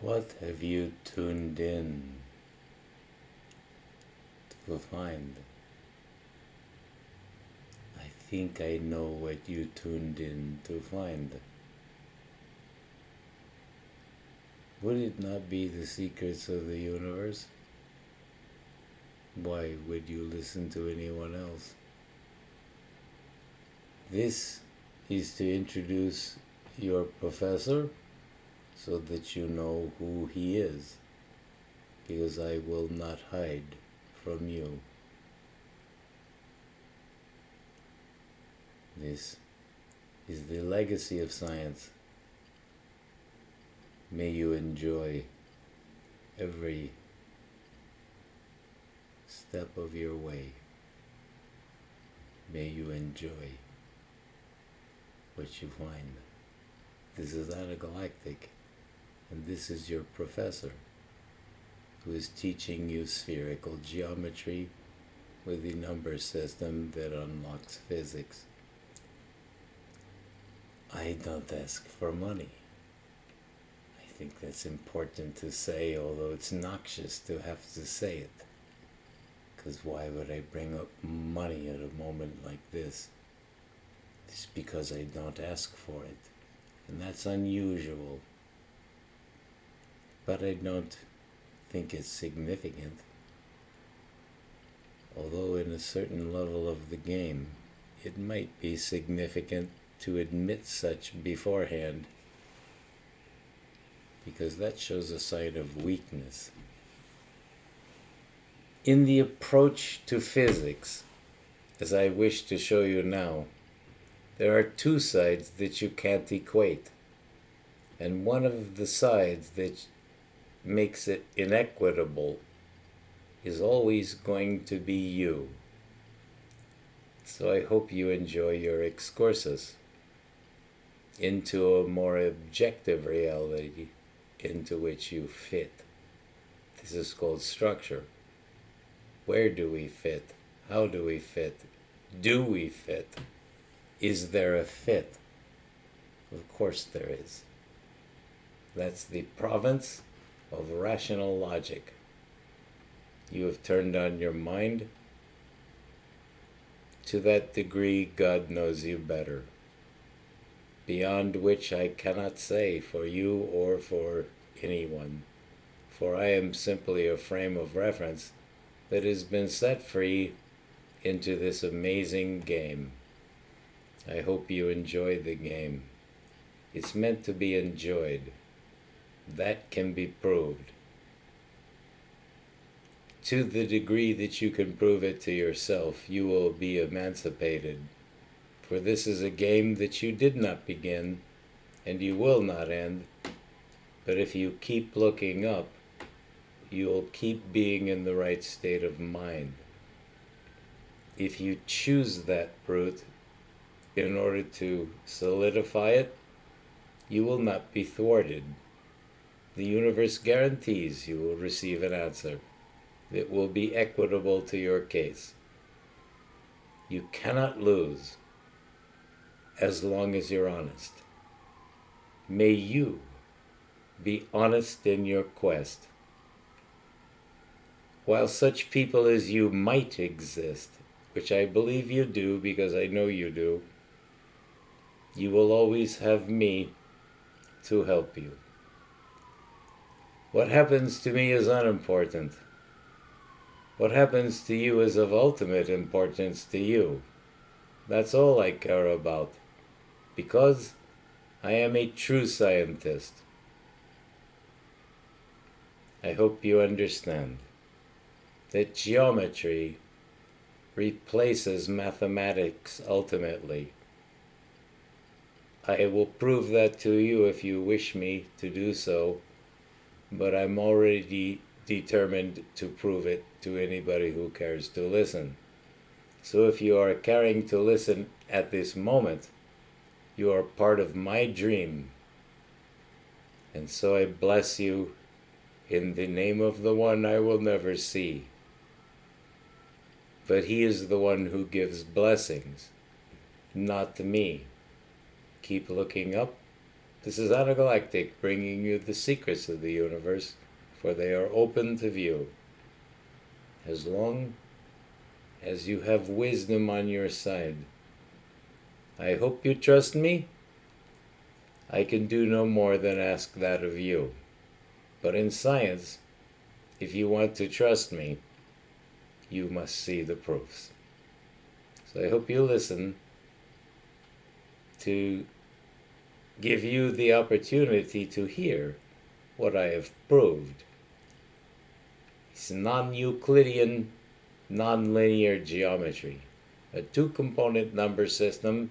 What have you tuned in to find? I think I know what you tuned in to find. Would it not be the secrets of the universe? Why would you listen to anyone else? This is to introduce your professor so that you know who he is, because I will not hide from you. This is the legacy of science. May you enjoy every step of your way. May you enjoy what you find. This is Galactic, and this is your professor, who is teaching you spherical geometry with the number system that unlocks physics. I don't ask for money. I think that's important to say, although it's noxious to have to say it. Because why would I bring up money at a moment like this? It's because I don't ask for it. And that's unusual. But I don't think it's significant. Although in a certain level of the game, it might be significant to admit such beforehand, because that shows a sign of weakness. In the approach to physics, as I wish to show you now, there are two sides that you can't equate. And one of the sides that makes it inequitable is always going to be you. So I hope you enjoy your excursus into a more objective reality into which you fit. This is called structure. Where do we fit? How do we fit? Do we fit? Is there a fit? Of course there is. That's the province of rational logic. You have turned on your mind. To that degree, God knows you better, beyond which I cannot say for you or for anyone, for I am simply a frame of reference that has been set free into this amazing game. I hope you enjoy the game. It's meant to be enjoyed. That can be proved. To the degree that you can prove it to yourself, you will be emancipated. For this is a game that you did not begin, and you will not end. But if you keep looking up, you'll keep being in the right state of mind. If you choose that route in order to solidify it, you will not be thwarted. The universe guarantees you will receive an answer that will be equitable to your case. You cannot lose as long as you're honest. May you be honest in your quest. While such people as you might exist, which I believe you do because I know you do, you will always have me to help you. What happens to me is unimportant. What happens to you is of ultimate importance to you. That's all I care about, because I am a true scientist. I hope you understand that geometry replaces mathematics ultimately. I will prove that to you if you wish me to do so, but I'm already determined to prove it to anybody who cares to listen. So if you are caring to listen at this moment, you are part of my dream. And so I bless you in the name of the one I will never see. But he is the one who gives blessings, not me. Keep looking up. This is Anagalactic, bringing you the secrets of the universe, for they are open to view. As long as you have wisdom on your side. I hope you trust me. I can do no more than ask that of you. But in science, if you want to trust me, you must see the proofs. So I hope you listen to give you the opportunity to hear what I have proved. It's non-Euclidean, non-linear geometry, a two-component number system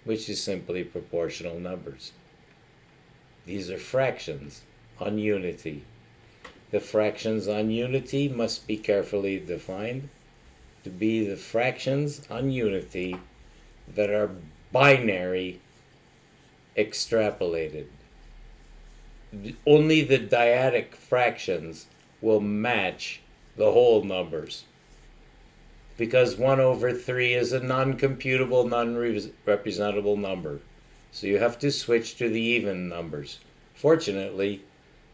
which is simply proportional numbers. These are fractions on unity. The fractions on unity must be carefully defined to be the fractions on unity that are binary extrapolated. Only the dyadic fractions will match the whole numbers, because 1 over 3 is a non-computable, non-representable number. So you have to switch to the even numbers. Fortunately,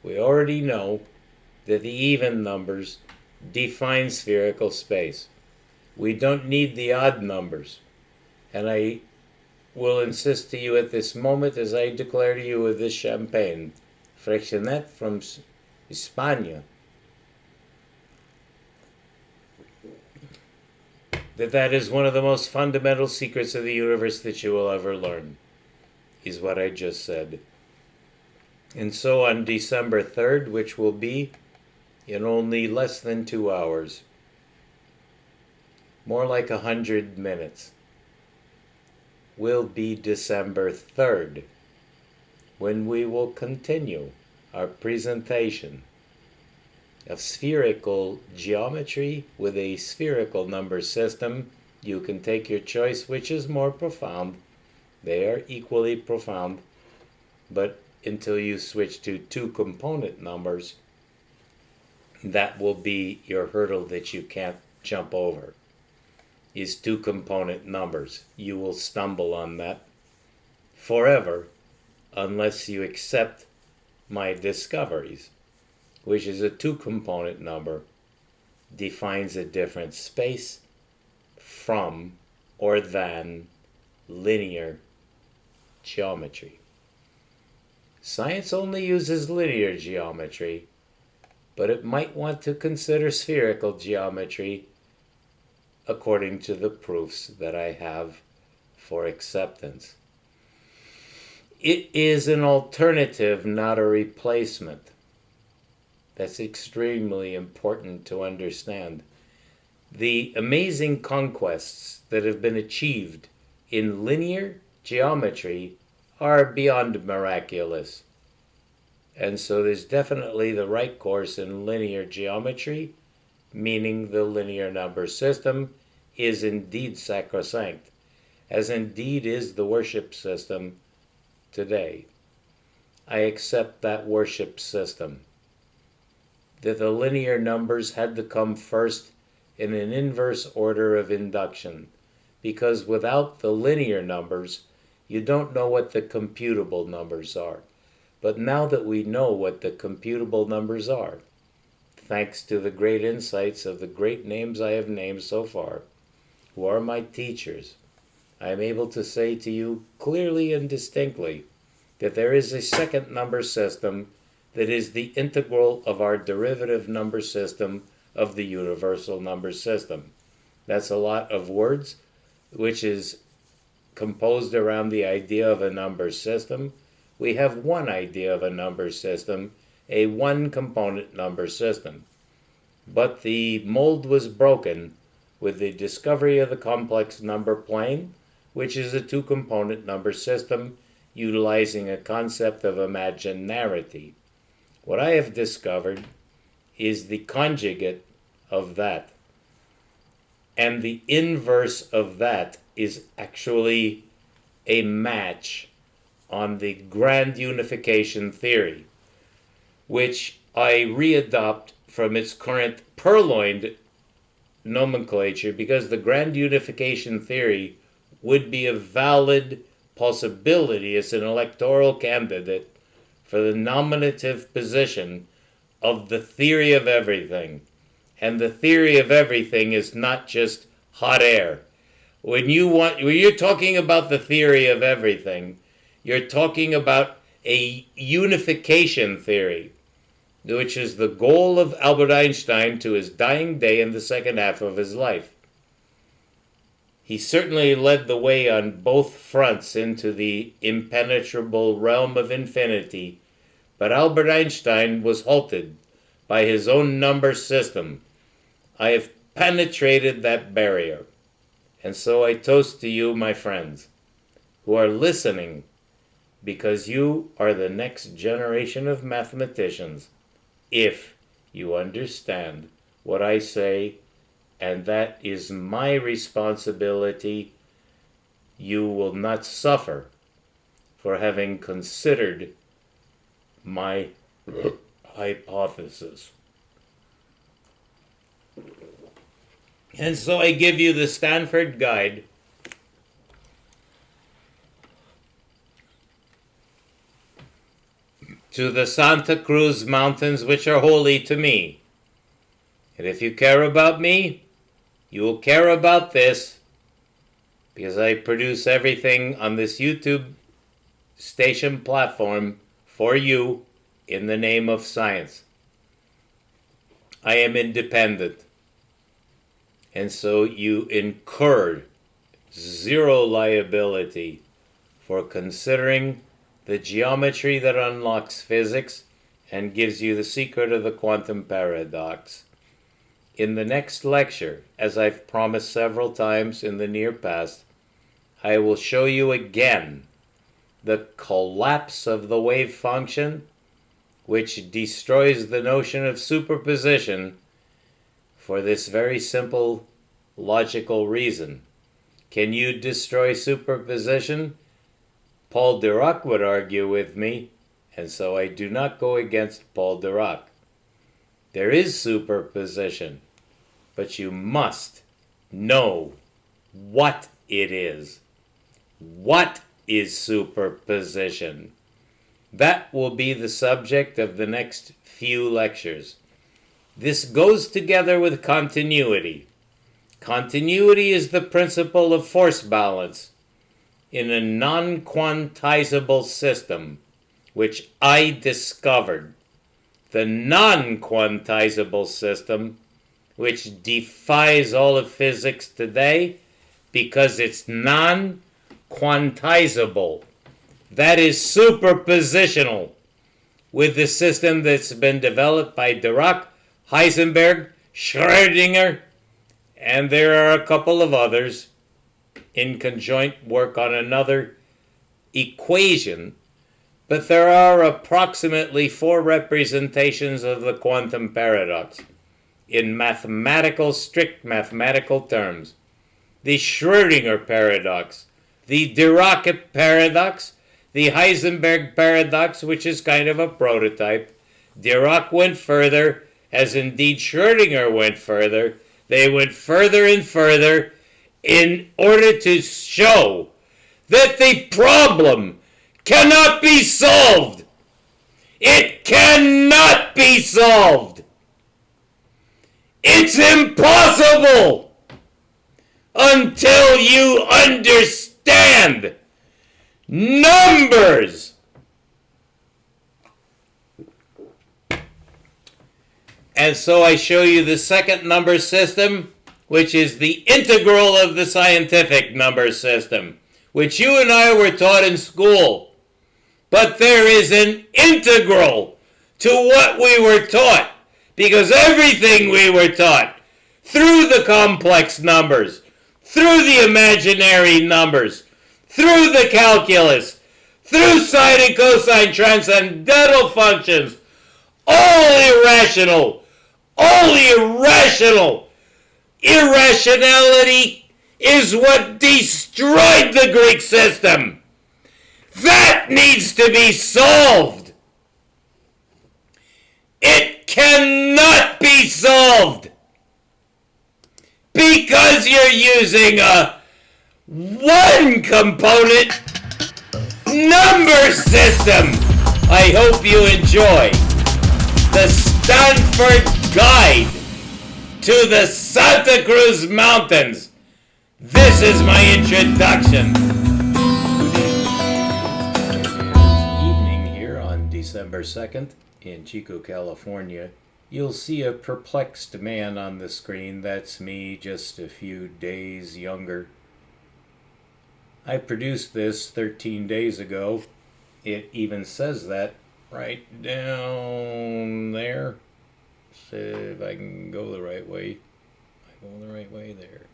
we already know that the even numbers define spherical space. We don't need the odd numbers. And I will insist to you at this moment, as I declare to you with this champagne, Freixenet from España, that is one of the most fundamental secrets of the universe that you will ever learn, is what I just said. And so on December 3rd, which will be in only less than 2 hours, more like 100 minutes, will be December 3rd, when we will continue our presentation of spherical geometry with a spherical number system. You can take your choice which is more profound. They are equally profound, but until you switch to two-component numbers, that will be your hurdle that you can't jump over, is two-component numbers. You will stumble on that forever unless you accept my discoveries, which is a two-component number, defines a different space from or than linear geometry. Science only uses linear geometry, but it might want to consider spherical geometry according to the proofs that I have for acceptance. It is an alternative, not a replacement. That's extremely important to understand. The amazing conquests that have been achieved in linear geometry are beyond miraculous. And so there's definitely the right course in linear geometry, meaning the linear number system is indeed sacrosanct, as indeed is the worship system today. I accept that worship system, that the linear numbers had to come first in an inverse order of induction, because without the linear numbers, you don't know what the computable numbers are. But now that we know what the computable numbers are, thanks to the great insights of the great names I have named so far, who are my teachers, I am able to say to you clearly and distinctly that there is a second number system that is the integral of our derivative number system of the universal number system. That's a lot of words, which is composed around the idea of a number system. We have one idea of a number system, a one-component number system. But the mold was broken with the discovery of the complex number plane, which is a two-component number system utilizing a concept of imaginarity. What I have discovered is the conjugate of that. And the inverse of that is actually a match on the grand unification theory, which I readopt from its current purloined nomenclature, because the grand unification theory would be a valid possibility as an electoral candidate for the nominative position of the theory of everything. And the theory of everything is not just hot air. When you're talking about the theory of everything, you're talking about a unification theory, which is the goal of Albert Einstein to his dying day in the second half of his life. He certainly led the way on both fronts into the impenetrable realm of infinity, but Albert Einstein was halted by his own number system. I have penetrated that barrier, and so I toast to you, my friends, who are listening, because you are the next generation of mathematicians, if you understand what I say, and that is my responsibility. You will not suffer for having considered my hypothesis. And so I give you the Stanford Guide to the Santa Cruz Mountains, which are holy to me. And if you care about me, you will care about this, because I produce everything on this YouTube station platform for you in the name of science. I am independent, and so you incur zero liability for considering the geometry that unlocks physics and gives you the secret of the quantum paradox. In the next lecture, as I've promised several times in the near past, I will show you again the collapse of the wave function, which destroys the notion of superposition for this very simple logical reason. Can you destroy superposition? Paul Dirac would argue with me, and so I do not go against Paul Dirac. There is superposition, but you must know what it is. What is superposition? That will be the subject of the next few lectures. This goes together with continuity. Continuity is the principle of force balance in a non-quantizable system, which I discovered. The non-quantizable system, which defies all of physics today because it's non-quantizable. That is superpositional with the system that's been developed by Dirac, Heisenberg, Schrödinger, and there are a couple of others in conjoint work on another equation. But there are approximately 4 representations of the quantum paradox in strict mathematical terms. The Schrödinger paradox, the Dirac paradox, the Heisenberg paradox, which is kind of a prototype. Dirac went further, as indeed Schrödinger went further. They went further and further in order to show that the problem cannot be solved. It cannot be solved. It's impossible until you understand numbers. And so I show you the second number system, which is the integral of the scientific number system, which you and I were taught in school. But there is an integral to what we were taught, because everything we were taught, through the complex numbers, through the imaginary numbers, through the calculus, through sine and cosine transcendental functions, all irrational, all irrational. Irrationality is what destroyed the Greek system. That needs to be solved. It cannot be solved because you're using a one component number system. I hope you enjoy the Stanford Guide to the Santa Cruz Mountains. This is my introduction. It is evening here on December 2nd in Chico, California. You'll see a perplexed man on the screen. That's me, just a few days younger. I produced this 13 days ago. It even says that right down there. See if I can go the right way. I go the right way there.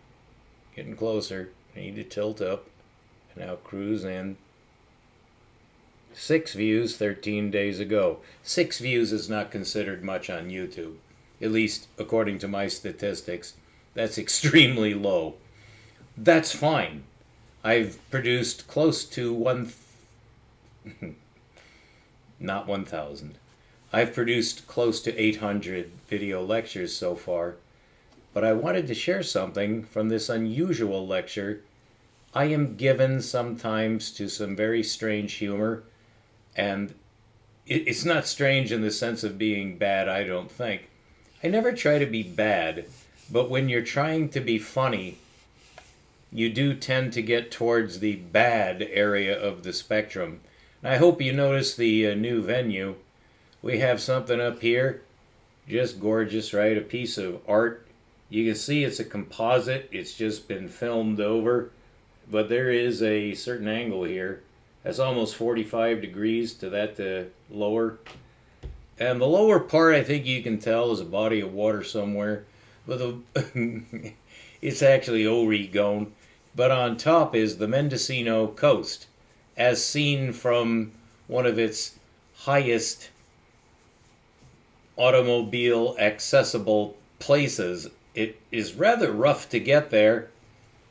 Getting closer. I need to tilt up. And now cruise in. 6 views 13 days ago. 6 views is not considered much on YouTube. At least according to my statistics. That's extremely low. That's fine. I've produced close to not 1,000. I've produced close to 800 video lectures so far, but I wanted to share something from this unusual lecture. I am given sometimes to some very strange humor, and it's not strange in the sense of being bad, I don't think. I never try to be bad, but when you're trying to be funny, you do tend to get towards the bad area of the spectrum. And I hope you notice the new venue. We have something up here, just gorgeous, right? A piece of art. You can see it's a composite. It's just been filmed over. But there is a certain angle here. That's almost 45 degrees to that lower. And the lower part, I think you can tell, is a body of water somewhere. But it's actually Oregon. But on top is the Mendocino coast, as seen from one of its highest automobile accessible places. It is rather rough to get there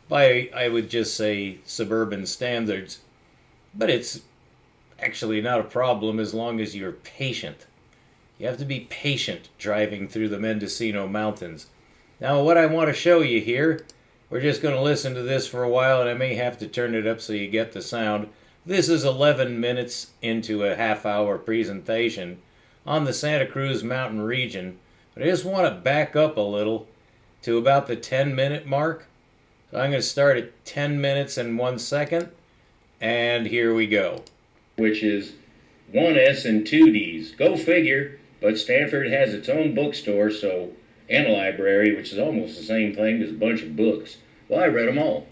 by, I would just say, suburban standards, but it's actually not a problem as long as you're patient. You have to be patient driving through the Mendocino Mountains. Now, what I want to show you here, we're just going to listen to this for a while, and I may have to turn it up so you get the sound. This is 11 minutes into a half-hour presentation on the Santa Cruz Mountain region. But I just want to back up a little to about the 10-minute mark. So I'm going to start at 10 minutes and 1 second, and here we go. Which is 1S and 2Ds. Go figure, but Stanford has its own bookstore, so... and a library, which is almost the same thing as a bunch of books. Well, I read them all.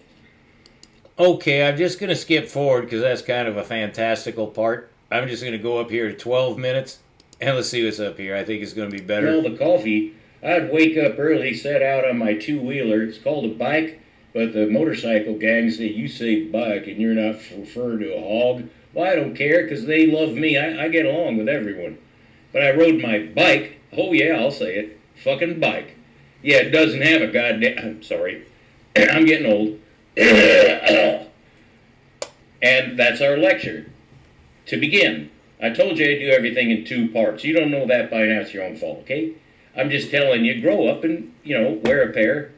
Okay, I'm just going to skip forward because that's kind of a fantastical part. I'm just going to go up here to 12 minutes, and let's see what's up here. I think it's going to be better. Well, the coffee, I'd wake up early, set out on my two-wheeler. It's called a bike, but the motorcycle gang say, you say bike and you're not referring to a hog. Well, I don't care because they love me. I get along with everyone. But I rode my bike. Oh, yeah, I'll say it. Fucking bike. Yeah, it doesn't have a goddamn... I'm sorry. I'm getting old. And that's our lecture. To begin, I told you I'd do everything in 2 parts. You don't know that by now, it's your own fault, okay? I'm just telling you, grow up and, wear a pair.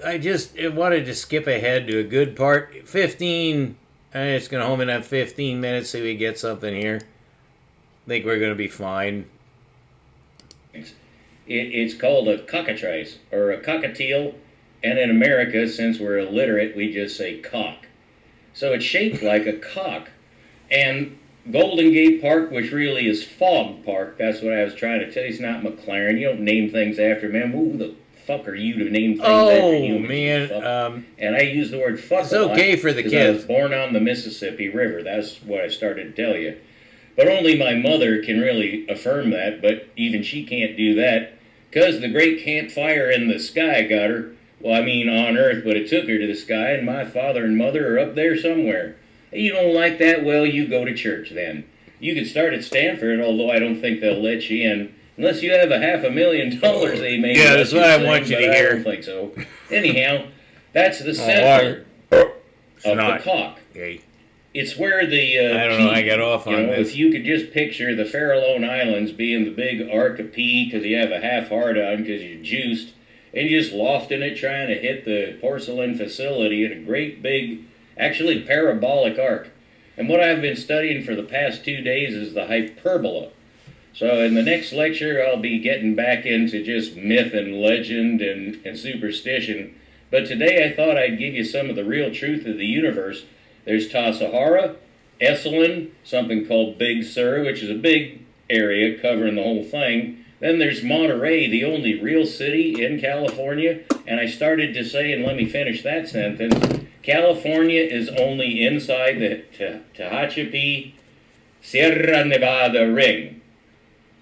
I just wanted to skip ahead to a good part. 15... I'm just going to home in on 15 minutes, see if we get something here. Think we're going to be fine. It's called a cockatrice, or a cockatiel, and in America, since we're illiterate, we just say cock. So it's shaped like a cock. And Golden Gate Park, which really is Fog Park, that's what I was trying to tell you. It's not McLaren. You don't name things after, man. Who the fuck are you to name things after humans? Man. And I use the word fuck a lot. It's okay for the kids. I was born on the Mississippi River. That's what I started to tell you. But only my mother can really affirm that, but even she can't do that, because the great campfire in the sky got her. Well, I mean on Earth, but it took her to the sky, and my father and mother are up there somewhere. You don't like that? Well, you go to church then. You could start at Stanford, although I don't think they'll let you in, unless you have $500,000 they may. Yeah, that's what I want you to hear. I don't think so. Anyhow, that's the center of the cock. Okay. It's where the I don't know. I got off on this. If you could just picture the Farallone Islands being the big arc of pee because you have a half hard on because you're juiced, and just lofting it trying to hit the porcelain facility in a great big, actually parabolic arc. And what I've been studying for the past 2 days is the hyperbola. So in the next lecture, I'll be getting back into just myth and legend and superstition. But today I thought I'd give you some of the real truth of the universe. There's Tassajara, Esalen, something called Big Sur, which is a big area covering the whole thing. Then there's Monterey, the only real city in California. And I started to say, and let me finish that sentence, California is only inside the Tehachapi Sierra Nevada ring.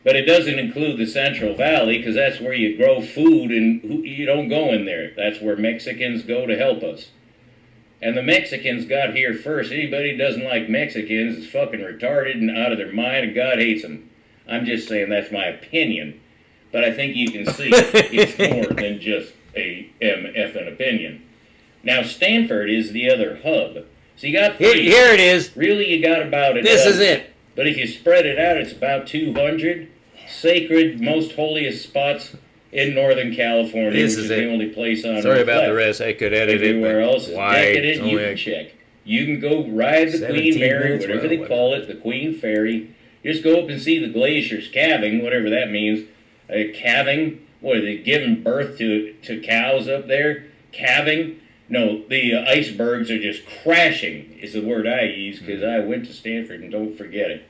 But it doesn't include the Central Valley, because that's where you grow food, and you don't go in there. That's where Mexicans go to help us. And the Mexicans got here first. Anybody who doesn't like Mexicans is fucking retarded and out of their mind, and God hates them. I'm just saying that's my opinion. But I think you can see it's more than just a MF opinion. Now, Stanford is the other hub. So you got three. Here it is. Really, you got about it. This is it. But if you spread it out, it's about 200 sacred, most holiest spots in Northern California, which is the only place on Earth. Sorry about the rest. I could edit it. Everywhere else is decadent. You can check. You can go ride the Queen Mary, whatever they call it, the Queen Ferry. Just go up and see the glaciers calving, whatever that means. Calving? What, are they giving birth to cows up there? Calving? No, the icebergs are just crashing, is the word I use, because I went to Stanford, and don't forget it.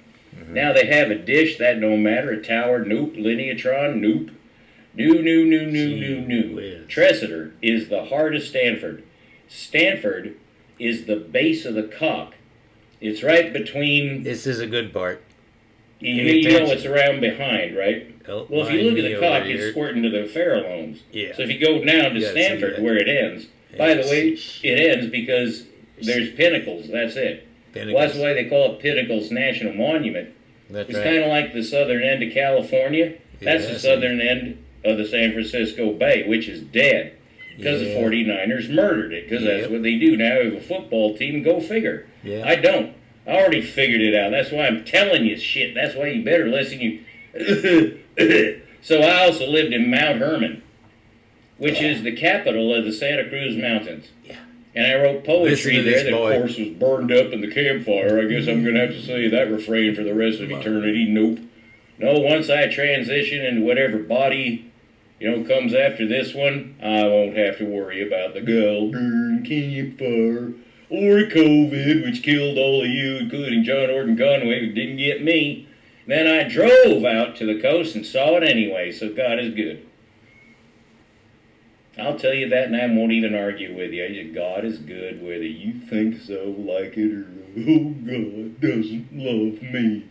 Now they have a dish, that don't matter, a tower, nope, lineatron, nope. No. Treseder is the heart of Stanford. Stanford is the base of the cock. It's right between... This is a good part. You know what's around behind, right? Well, if you look at the cock, it's squirting to the pheromones. Yeah. So if you go down to Stanford, where it ends... By the way, it ends because there's pinnacles. That's it. Well, that's why they call it Pinnacles National Monument. It's kind of like the southern end of California. That's the southern end of the San Francisco Bay, which is dead because the 49ers murdered it, because that's what they do now. They have a football team. Go figure. I don't. I already figured it out. That's why I'm telling you shit. That's why you better listen. So I also lived in Mount Hermon, which is the capital of the Santa Cruz Mountains. And I wrote poetry there that, of course, was burned up in the campfire. I guess I'm going to have to say that refrain for the rest of eternity. Nope. No, once I transition into whatever body, comes after this one, I won't have to worry about the Goldern campfire or COVID, which killed all of you, including John Orton Conway, who didn't get me. Then I drove out to the coast and saw it anyway, so God is good. I'll tell you that, and I won't even argue with you. God is good, whether you think so, like it, or, oh, God doesn't love me.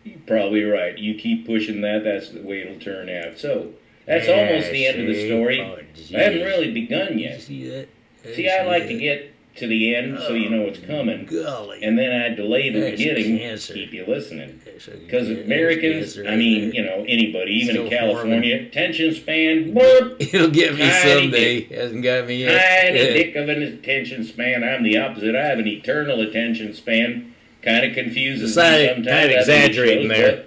You're probably right. You keep pushing that, that's the way it'll turn out. So, that's almost the end of the story. I haven't really begun yet. See that? See, I like to get to the end so you know what's coming. Golly. And then I delay the beginning to keep you listening. Because Americans, anybody, even in California, attention span, boop, it'll get me someday. Hasn't got me yet. Tiny dick of an attention span. I'm the opposite. I have an eternal attention span. Kind of confuses me sometimes. Kind of exaggerating there.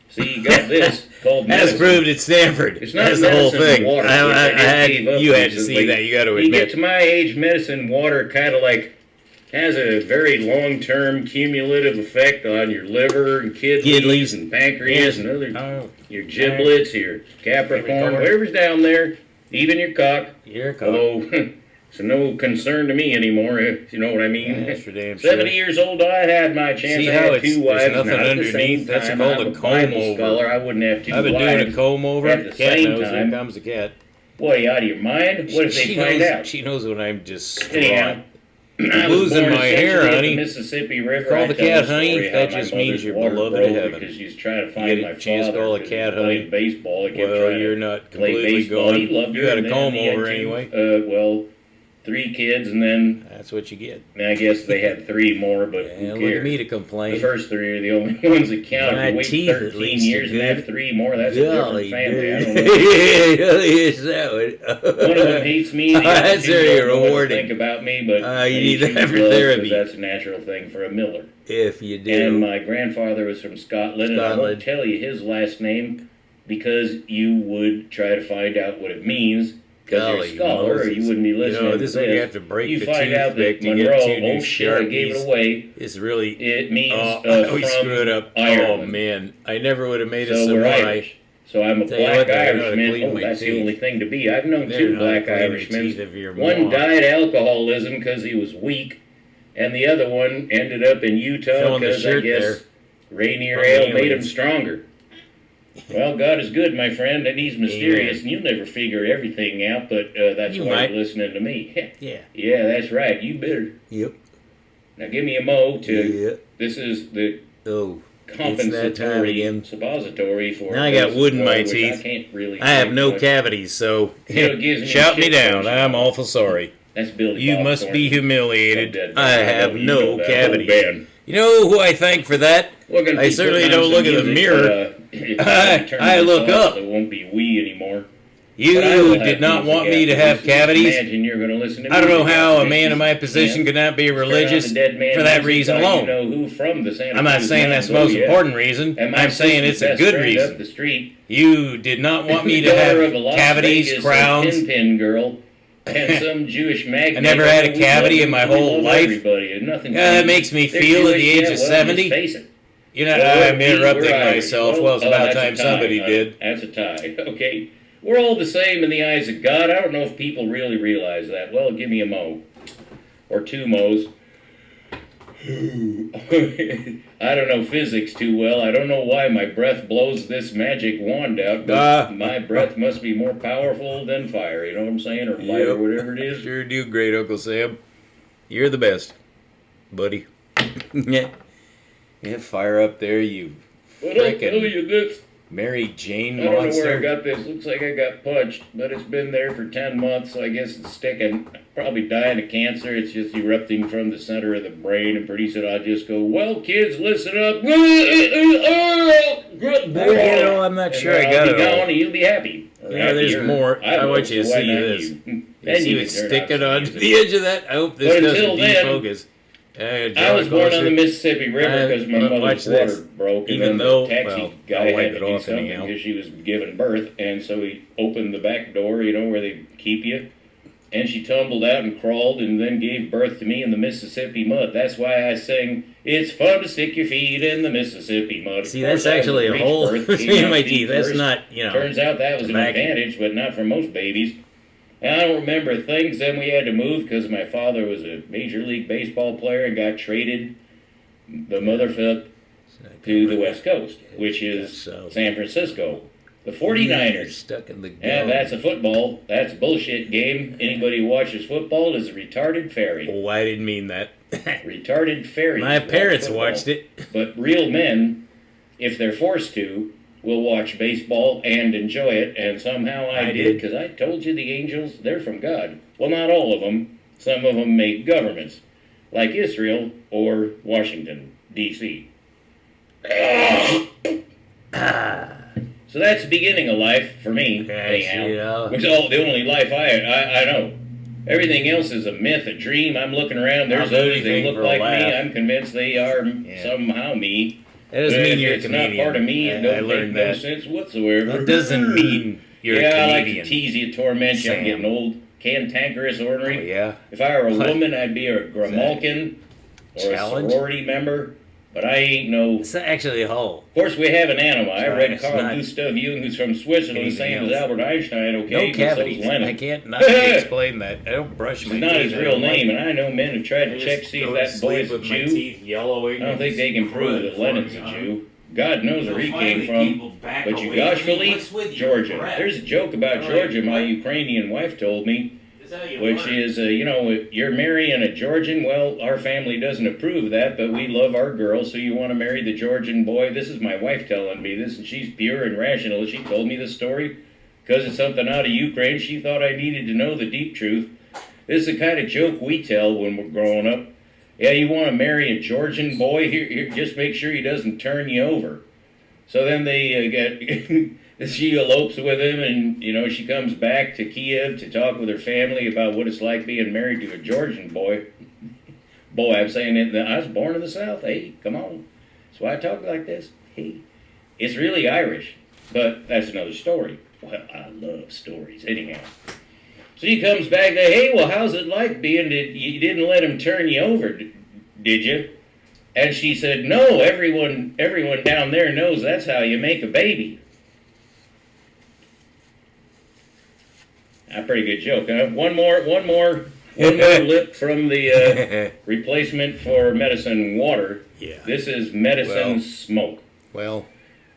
See, you got this called medicine. As proved at Stanford. It's not That's the whole thing. Water, you had to see that. You got to admit. You get to my age, medicine water kind of like has a very long-term cumulative effect on your liver and kidneys and pancreas and other your giblets, your Capricorn, whatever's down there, even your cock. Although it's no concern to me anymore, if you know what I mean. That's for damn 70 years old, I had my chance. See I how had two wives. There's nothing underneath. That's called a comb over. Scholar. I wouldn't have two wives. I've been doing a comb over. At the same time. Here comes the cat. What, are you out of your mind? What if they find out? She knows when I'm just Anyhow, I'm losing my hair, honey. Mississippi River. Call the cat honey. That just means you're beloved of heaven. Because she's trying to find my chance to call a cat honey. Baseball. Well, you're not completely gone. You got a comb over anyway. Well, 3 kids, and then that's what you get. I guess they had 3 more, but who cares? Look at me to complain. The first 3 are the only ones that count. My if you wait teeth 13 years and have 3 more, that's Golly, a different family. I don't know. One of them hates me. That's very rewarding. Think about me, but you need that for therapy. That's a natural thing for a Miller. If you do. And my grandfather was from Scotland, and I won't tell you his last name, because you would try to find out what it means. Because you're a Golly scholar, or Moses. you wouldn't be listening to This is when you have to break You the find out toothpick that to get Monroe, 2 new oh shit, I gave Sharpies. it away. It's really... It means we from screwed up. Ireland. Oh, man. I never would have made a So we're samurai. Irish. So I'm a Tell you black what, though, I know how to Irishman. clean Oh, my that's the teeth. only thing to be. I've known They're 2 not black clean the Irishmen. teeth of your One mom. died alcoholism because he was weak, and the other one ended up in Utah Throwing the because I shirt guess there. Rainier From the Ale made him aliens. stronger. Well, God is good, my friend, and He's mysterious, and you'll never figure everything out, but that's You why might. you're listening to me. Yeah. Yeah, that's right. You better. Yep. Now give me a mo to. Yep. This is the Oh. It's that time compensatory again. suppository for. Now I got wood in my which teeth. I can't really. I have take, no but cavities, so You know, it gives me shout me shit down. function. I'm awful sorry. That's Billy. You Bob must Thornton. be humiliated. Dead, I have you no know that. cavities. Oh, man. You know who I thank for that? We're gonna I keep certainly putting on don't some look at the music, mirror. Turn I this look off up. so it won't be we anymore. You But I will did have not music want me to after have this. Just cavities. Imagine you're going to listen to I don't know music how a after man this. in my position could not be Turn on religious the Dead Man for that music, reason or alone. You know who from the Santa I'm not Cruz saying that's the Mountains, most oh, yeah. important reason. And my I'm saying sister's it's a best good friend reason. Up the street, You did not want me to daughter of a have Las cavities, Vegas crowns. Pin girl, and some Jewish magnate. I never had a We cavity love in my them. We whole love life. Everybody, and nothing. Yeah, that makes me They're feel at the Jewish, age yeah, of well, 70. Just face it. You know, Well, I'm we're interrupting Irish. myself. Well, it's about that's a time tie, somebody honey. did. That's a tie. Okay. We're all the same in the eyes of God. I don't know if people really realize that. Well, give me a mo. Or 2 mo's. I don't know physics too well. I don't know why my breath blows this magic wand out, but my breath must be more powerful than fire. You know what I'm saying? Or light, or whatever it is. Sure do, great Uncle Sam. You're the best, buddy. Yeah, fire up there, you But I'll tell frickin' you this. Mary Jane I don't know where I monster. got this. Looks like I got punched, but it's been there for 10 months, so I guess it's sticking. Probably dying of cancer. It's just erupting from the center of the brain, and pretty soon I'll just go, well, kids, listen up. I'm not sure I got I'll be it all. gone, and you'll be happy. Or Yeah, there's happier. more. I will, want you to so why see not this. You? You Then see you it can turn sticking off on some the music. edge of that? I hope this But doesn't until then, defocus. I was born on the Mississippi River because my watch mother's this. water broke, and Even then though- the taxi well, guy I'll wipe had to it do off something anyhow. because she was giving birth, and so he opened the back door, you know, where they keep you, and she tumbled out and crawled, and then gave birth to me in the Mississippi mud. That's why I sing, "It's fun to stick your feet in the Mississippi mud." See, Of course, that's I was actually a breech hole birth, between came out my feet teeth. That's first. not, Turns out that was an tobacco. advantage, but not for most babies. And I don't remember things. Then we had to move because my father was a Major League Baseball player and got traded the motherfucker to the West Coast, which is San Francisco. The 49ers. Stuck in the Yeah, gum. that's a football. That's a bullshit game. Anybody who watches football is a retarded fairy. Oh, I didn't mean that. Retarded fairies. My watch parents football. watched it. But real men, if they're forced to, will watch baseball and enjoy it. And somehow I I did, did. because I told you the angels, they're from God. Well, not all of them. Some of them make governments, like Israel or Washington, D.C. So that's the beginning of life for me, anyhow. Yeah. Which is the only life I know. Everything else is a myth, a dream. I'm looking around. There's I'll do others. They anything look for a like me. laugh. I'm convinced they are Yeah. somehow me. That doesn't But mean if you're a it's Canadian. not part of me. It I don't make learned no that. sense whatsoever. That doesn't mean you're yeah, a I like Canadian. to tease you, torment you. I'm Sam. getting old. Cantankerous, Oh, ornery. yeah. If I were a What? woman, I'd be a Grimalkin or Challenge? a sorority member. But I ain't no. It's actually a hole. Of course, we have an animal. I Sorry, read it's Carl not Gustav Jung, who's from Switzerland, the anything same as else. Albert Einstein, okay? No but cavities. so's Lenin. I can't not explain that. I don't brush my It's not teeth. his I real don't like name, it. and I know men have tried I to just check see if go to that sleep boy's a with my Jew. teeth yellowing. I don't think they can prove that Lenin's a Jew. God knows where he came from. But Yugoslavia, Georgia. There's a joke about Georgia my Ukrainian wife told me, which is, you know, if you're marrying a Georgian, well, our family doesn't approve of that, but we love our girl, so you want to marry the Georgian boy. This is my wife telling me this, and she's pure and rational. She told me this story because it's something out of Ukraine. She thought I needed to know the deep truth. This is the kind of joke we tell when we're growing up. Yeah, you want to marry a Georgian boy? Here, just make sure he doesn't turn you over. So then they get, she elopes with him, and, you know, she comes back to Kiev to talk with her family about what it's like being married to a Georgian boy. Boy, I'm saying it, I was born in the South. Hey, come on. That's why I talk like this. Hey, it's really Irish. But that's another story. Well, I love stories anyhow. So he comes back and, hey, well, how's it like being that you didn't let him turn you over, did you? And she said, no, everyone down there knows that's how you make a baby. A pretty good joke, huh? One more lip from the replacement for medicine water. Yeah. This is medicine smoke. Well,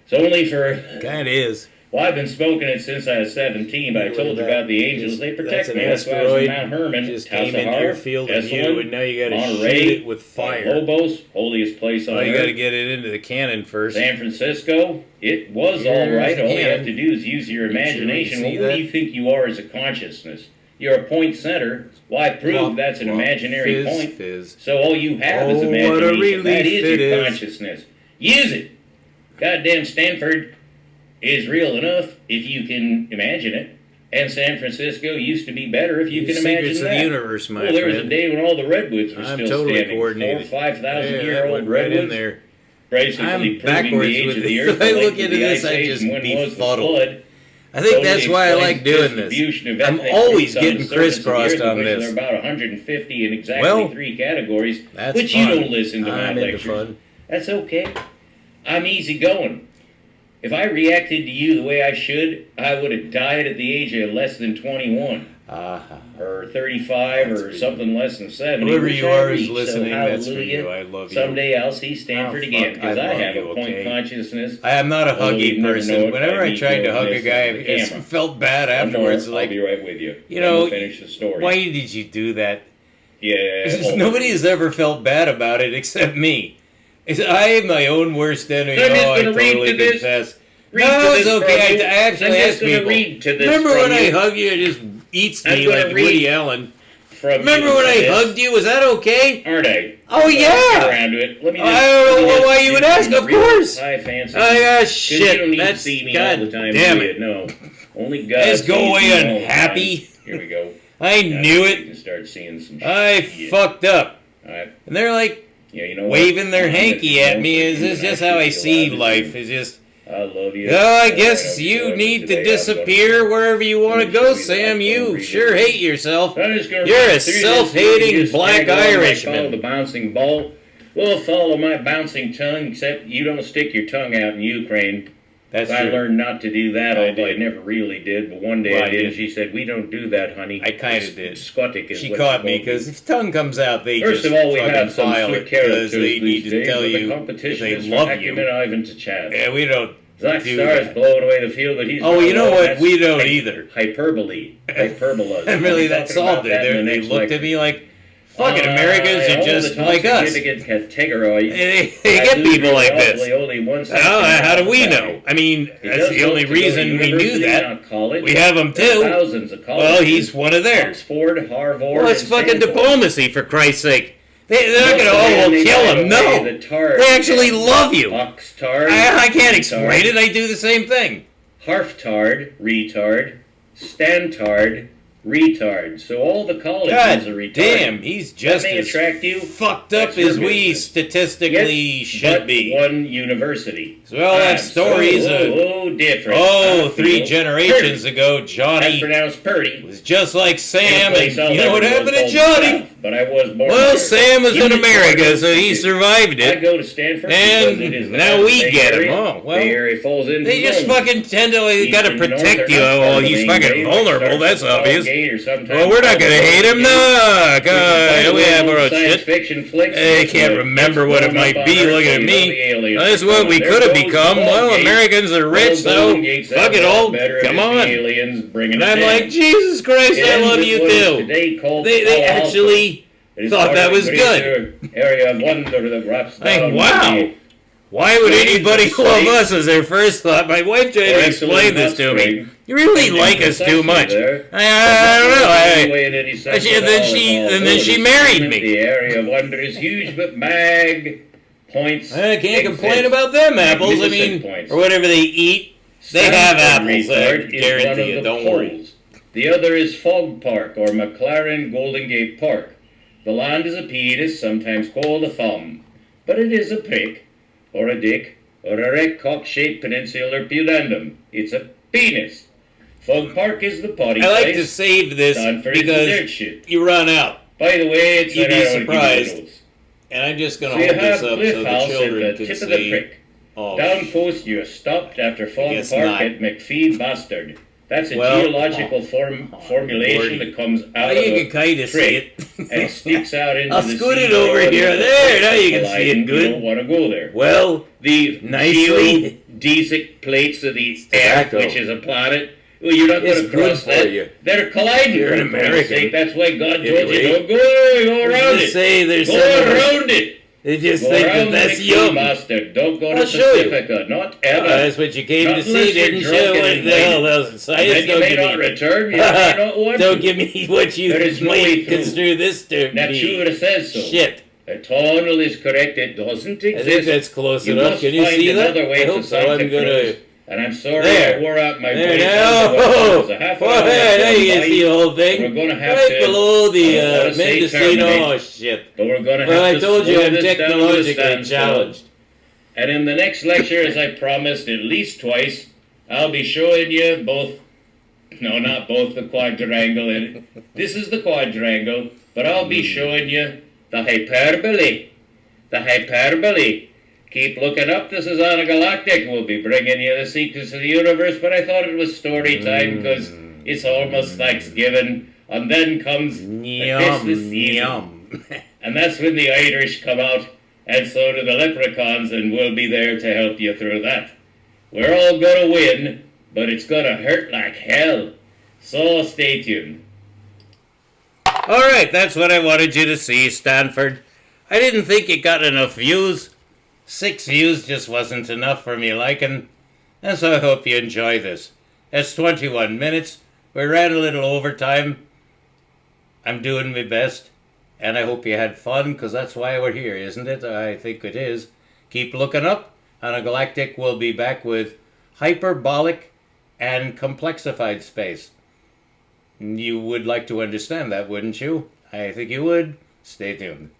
it's only for... kind of is. Well, I've been smoking it since I was 17, but I told you about the angels. They protect me. That's That's an why I was in asteroid. Mount Herman, Just House came of into your Horror, field of view, Esalen, and now you got to Monterey, shoot it with fire. Hobos, holiest place on Well, you got to earth. get it into the cannon first. San Francisco, it was Here's all right. the All you cannon. have to do is use your imagination. see Well, what that? do you think you are as a consciousness? You're a point center. Why prove that's an imaginary fizz, point? Fizz. So all you have is Oh, what a imagination. That relief is it your is. consciousness. Use it. Goddamn Stanford is real enough if you can imagine it. And San Francisco used to be better if you can imagine Secrets that. of the universe, my Well, there was a friend. day when all the redwoods were I'm still totally standing. coordinated. 4,000 to 5,000 Yeah, year that old went right in redwoods. there. Basically I'm proving backwards the age with of the it. earth. If I the look length of into the this, ice I age, just and when be was the fuddled. flood. I think Totally that's why I like explains doing this. distribution of I'm ethnic always groups on getting the surface of the crisscrossed earth, on which this. There are about 150 in exactly Well, 3 categories, That's which fun. you don't listen to my I'm into lectures. fun. That's okay. I'm easy going. If I reacted to you the way I should, I would have died at the age of less than 21. Or 35 That's or for you. something less than 70. Whoever which you I are is reached, listening, so that's for hallelujah. you. I love you. Someday I'll see Stanford Oh, again, fuck, because I I love have you, a point okay? consciousness. I am not a Although huggy you'd never person. know it Whenever by I me tried to doing hug a this guy, into the I just camera. felt bad One afterwards. more, Like, I'll be right with you. you Then know, we'll finish the story. why did you do that? Yeah. It's nobody has ever felt bad about it except me. I am my own worst enemy. I'm just I gonna read totally to this. confess. Read No, to it's this okay. from you. I actually I'm just ask gonna people. read to this Remember from when I you. hug you? It just eats I'm me gonna like read Woody Allen. From Remember you when I this. hugged you? Was that okay? Aren't I? Oh, Get yeah. around to it. Let me I don't know why you would ask. Of course. High fancy. Oh, yeah, 'Cause shit. You don't need to That's see me God all the time. damn do it. you? No. Only God. Just go sees away me all the unhappy. time. Here we go. I Now knew you it. can start seeing some I shit. fucked up. All right. And they're like Yeah, you know what? waving their I'm hanky gonna at go me. for Is you, this and just I how I feel see glad life? to Is just, I love you. oh, I All guess right, you I'm need today. to I'm gonna- disappear wherever you want to Let me go, show you the Sam. iPhone You reader. sure hate yourself. I'm just gonna You're read a through this. self-hating You just black tag along like Irishman. follow the bouncing ball. Well, follow my bouncing tongue, except you don't stick your tongue out in Ukraine. That's I true. learned not to do that, I although I did. never really did. But one day Well, I I did. did. She said, "We don't do that, honey." I kinda did. Scotic is She what caught you me won't do. because if tongue comes out, they First just of all, we fucking have some file slick it because characters they need these to days, tell but the you if competition they is for love Acumen you. Ivan to Chad. Yeah, we don't Zack do Starr is that. blowing away the field, but he's Oh, not you know alone. what? That's We don't either. Hyperbolas. And really, that solved it. They looked at me like, fucking Americans are just like us. They get people like this. Oh, how do we know? I mean, that's the only reason we knew that. We have them too. Thousands of colleges. Well, he's one of theirs. Oxford, Harvard, Well, it's and fucking Stanford. diplomacy, for Christ's sake. They're not Most gonna, of oh, them, we'll they kill buy him. away No. the tard. They actually love you. Oxtard. I can't explain it. I do the same thing. Harftard, retard. Stantard, retard. So all the colleges God are retarded. damn, he's just That may as attract you. fucked up That's your as we business. statistically Yet, should but be. one university. So we all have I'm stories so of, different. oh, I 3 feel generations Purdy. ago, That's Johnny pronounced Purdy. was just like Sam, Place and I'll you know what never happened go to called Johnny? South, but I was born Well, there. Sam was in Unimetrics America, so he Institute. survived I it. go to Stanford And because it is the now best we Bay get 'em. Area. Oh, well, Bay Area falls into They just zones. fucking tend to, they gotta East and north protect are you. not part Oh, of the he's main fucking gate. vulnerable, Starts that's at the obvious. gate or sometimes Well, we're not gonna hate him, no. Gate. God, we have our own Science shit. fiction flicks. I can't remember what it might be. Look at me. That's what we could have become. Well, Americans are rich, so fuck it all. Come on. And I'm like, Jesus Christ, I love you too. They actually thought that was good. Area of wonder that wraps Like, down wow. the- Why would Grades anybody of love sight. us as their first thought? My wife tried to explain this to me. You really like us too much. I don't know. And then she married me. The area of wonder is huge, but mag points. I can't complain exist. about them apples. I Magnificent mean, points. or whatever they eat. They have Stanford apples, I Resort is one guarantee of you. the Don't worry. poles. The other is Fog Park or McLaren Golden Gate Park. The land is a pea, it is sometimes called a thumb, but it is a prick, or a dick, or erect cock-shaped peninsular pudendum. It's a penis. Fog Park is the potty I like to place. save this Stanford is the dirt because shit. you run out. By the way, it's You'd that be I don't give you surprised. the dose. And I'm just going So to you hold this have up Cliff so the House at children the can tip of the see. prick. Oh, Down coast, you stopped after Fog guess Park not. at McPhee Bastard. That's a Well, geological formulation Lordy. that comes out Well, of you the can kind of see prick it. and it sticks out into I'll the scoot sea it over floor here. with the There, now plates you can colliding. see it You good. don't want to go there. Well, The nicely. geodesic plates of the Earth, tobacco. which is a planet, well, you're not going It's to good cross for that. you. They're colliding. You're an for Christ's American. sake. That's why God told you Anyway, don't go there. Go around just it. say there's Go some of us- around it. They just Go think that around that's the yum. Bastard. Don't go I'll to show you. Pacifica. Not ever. That's what you came Not to unless see, you're didn't you? drunk What and the hell? late. That was And science. then you may not return. You may not want Don't to. give me what you There is no way might through. construe this to be. Nature says so. Shit. A tunnel is correct. It doesn't exist. I think that's close You enough. must Can you find see that? another way I to hope so. Santa I'm gonna. Cruz. And I'm sorry There. I wore out my There brain. now. It was a half an hour. Now you can see the whole thing. We're gonna have right to- below the I don't wanna say Mendocino. terminate. Oh shit. But we're going to Well, I have to told you slow I'm this down to a technologically standstill. challenged. And in the next lecture, as I promised at least twice, I'll be showing you both, no, not both the quadrangle. This is the quadrangle, but I'll be showing you the hyperbole. The hyperbole. Keep looking up. This is on a galactic. We'll be bringing you the secrets of the universe, but I thought it was story time because it's almost Thanksgiving, and then comes the Christmas season. Yum. And that's when the Irish come out, and so do the leprechauns, and we'll be there to help you through that. We're all gonna win, but it's gonna hurt like hell. So stay tuned. Alright, that's what I wanted you to see, Stanford. I didn't think it got enough views. 6 views just wasn't enough for me liking. And so I hope you enjoy this. It's 21 minutes. We ran a little overtime. I'm doing my best. And I hope you had fun, because that's why we're here, isn't it? I think it is. Keep looking up. On a galactic, we'll be back with hyperbolic and complexified space. You would like to understand that, wouldn't you? I think you would. Stay tuned.